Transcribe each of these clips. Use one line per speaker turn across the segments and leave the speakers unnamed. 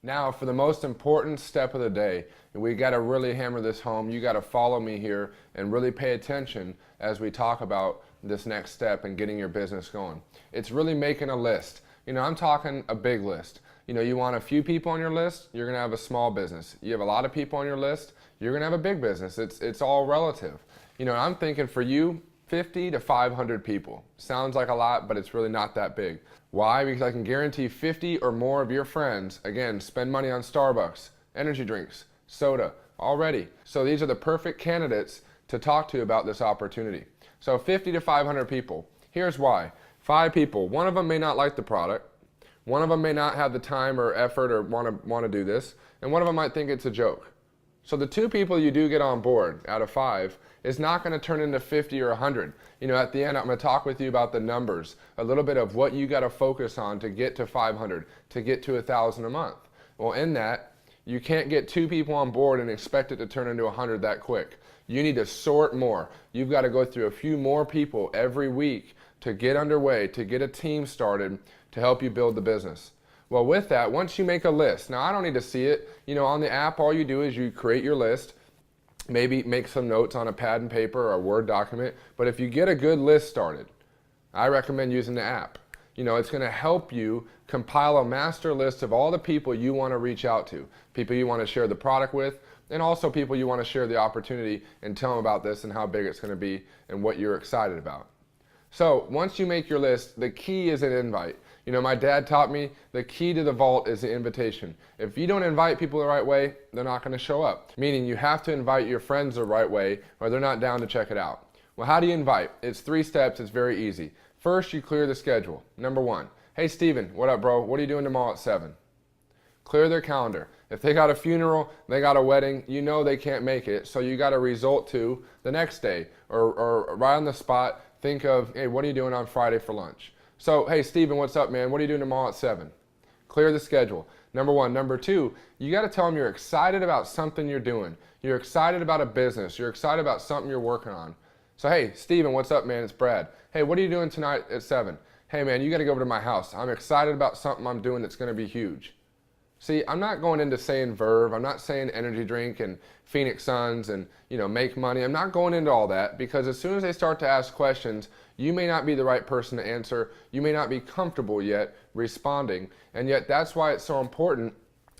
Now, for the most important step of the day, and we got to really hammer this home. You got to follow me here and really pay attention as we talk about this next step and getting your business going. It's really making a list. I'm talking a big list. You want a few people on your list, you're going to have a small business. You have a lot of people on your list, you're going to have a big business. It's all relative. I'm thinking for you, 50 to 500 people. Sounds like a lot, but it's really not that big. Why? Because I can guarantee 50 or more of your friends, again, spend money on Starbucks, energy drinks, soda, already. So these are the perfect candidates to talk to about this opportunity. So 50 to 500 people. Here's why. 5 people, one of them may not like the product, one of them may not have the time or effort or want to do this, and one of them might think it's a joke. So the 2 people you do get on board out of 5 is not going to turn into 50 or 100. At the end, I'm going to talk with you about the numbers, a little bit of what you got to focus on to get to 500, to get to 1,000 a month. Well, in that, you can't get 2 people on board and expect it to turn into 100 that quick. You need to sort more. You've got to go through a few more people every week to get underway, to get a team started to help you build the business. Well, with that, once you make a list, now I don't need to see it. On the app, all you do is you create your list, maybe make some notes on a pad and paper or a Word document. But if you get a good list started, I recommend using the app. It's going to help you compile a master list of all the people you want to reach out to, people you want to share the product with, and also people you want to share the opportunity and tell them about this and how big it's going to be and what you're excited about. So once you make your list, the key is an invite. My dad taught me the key to the vault is the invitation. If you don't invite people the right way, they're not going to show up. Meaning you have to invite your friends the right way or they're not down to check it out. Well, how do you invite? It's 3 steps. It's very easy. First, you clear the schedule. Number 1, hey Steven, what up bro? What are you doing tomorrow at 7? Clear their calendar. If they got a funeral, they got a wedding, they can't make it. So you got to result to the next day or right on the spot, think of, hey, what are you doing on Friday for lunch? So, hey, Steven, what's up, man? What are you doing tomorrow at 7? Clear the schedule. Number 1. Number 2, you got to tell them you're excited about something you're doing. You're excited about a business. You're excited about something you're working on. So, hey, Steven, what's up, man? It's Brad. Hey, what are you doing tonight at 7? Hey, man, you got to go over to my house. I'm excited about something I'm doing that's going to be huge. See, I'm not going into saying Verve. I'm not saying energy drink and Phoenix Suns and, make money. I'm not going into all that because as soon as they start to ask questions, you may not be the right person to answer. You may not be comfortable yet responding. And yet that's why it's so important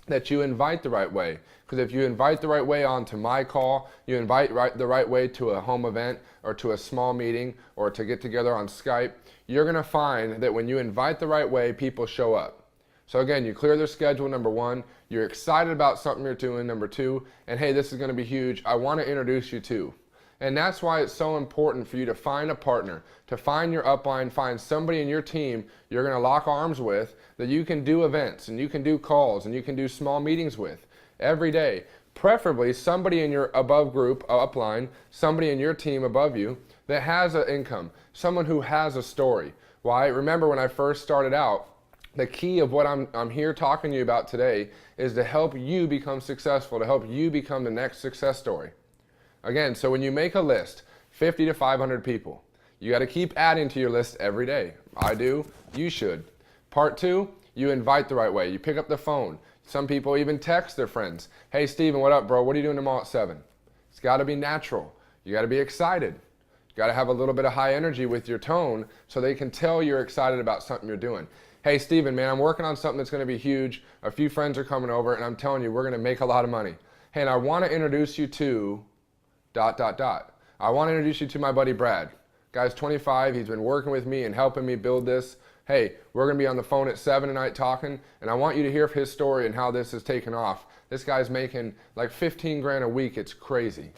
that you invite the right way. Because if you invite the right way onto my call, you invite the right way to a home event or to a small meeting or to get together on Skype, you're going to find that when you invite the right way, people show up. So again, you clear their schedule, number 1. You're excited about something you're doing, number 2. And hey, this is going to be huge. I want to introduce you to. And that's why it's so important for you to find a partner, to find your upline, find somebody in your team you're going to lock arms with that you can do events and you can do calls and you can do small meetings with every day. Preferably somebody in your above group, upline, somebody in your team above you that has an income, someone who has a story. Why? Remember when I first started out, the key of what I'm here talking to you about today is to help you become successful, to help you become the next success story. Again, so when you make a list, 50 to 500 people, you got to keep adding to your list every day. I do, you should. Part 2, you invite the right way. You pick up the phone. Some people even text their friends. Hey Steven, what up bro? What are you doing tomorrow at 7? It's got to be natural. You got to be excited. You got to have a little bit of high energy with your tone so they can tell you're excited about something you're doing. Hey Steven, man, I'm working on something that's going to be huge. A few friends are coming over and I'm telling you, we're going to make a lot of money. Hey, and I want to introduce you to ... I want to introduce you to my buddy Brad. Guy's 25, he's been working with me and helping me build this. Hey, we're going to be on the phone at 7 tonight talking, and I want you to hear his story and how this has taken off. This guy's making like 15 grand a week. It's crazy.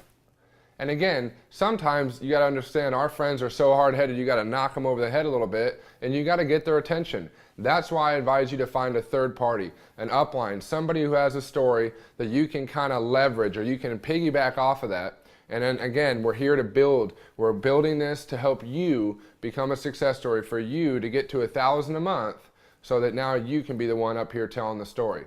And again, sometimes you got to understand our friends are so hard-headed, you got to knock them over the head a little bit, and you got to get their attention. That's why I advise you to find a third party, an upline, somebody who has a story that you can kind of leverage or you can piggyback off of that. And then again, we're here to build. We're building this to help you become a success story for you to get to 1,000 a month so that now you can be the one up here telling the story.